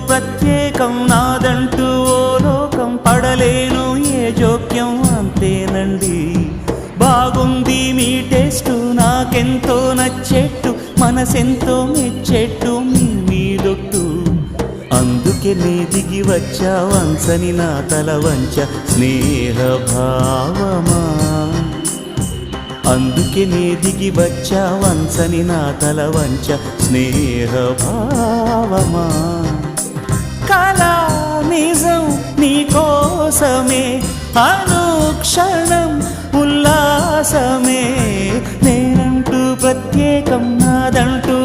ప్రత్యేకం నాదంటూ ఓ లోకం పడలేను ఏ జోక్యం అంతేనండి బాగుంది మీ టేస్టు నాకెంతో నచ్చేట్టు మనసెంతో మెచ్చేట్టు మీ మీదొట్టు అందుకే నే దిగి వచ్చా వంచని నా తల వంచ స్నేహ భావమా అందుకే నే దిగి వచ్చా వంచని నా తల వంచ స్నేహ భావమా కళా నిజం నీ కోసమే అనుక్షణం ఉల్లాసమే నేనంటూ ప్రత్యేకం నాదంటూ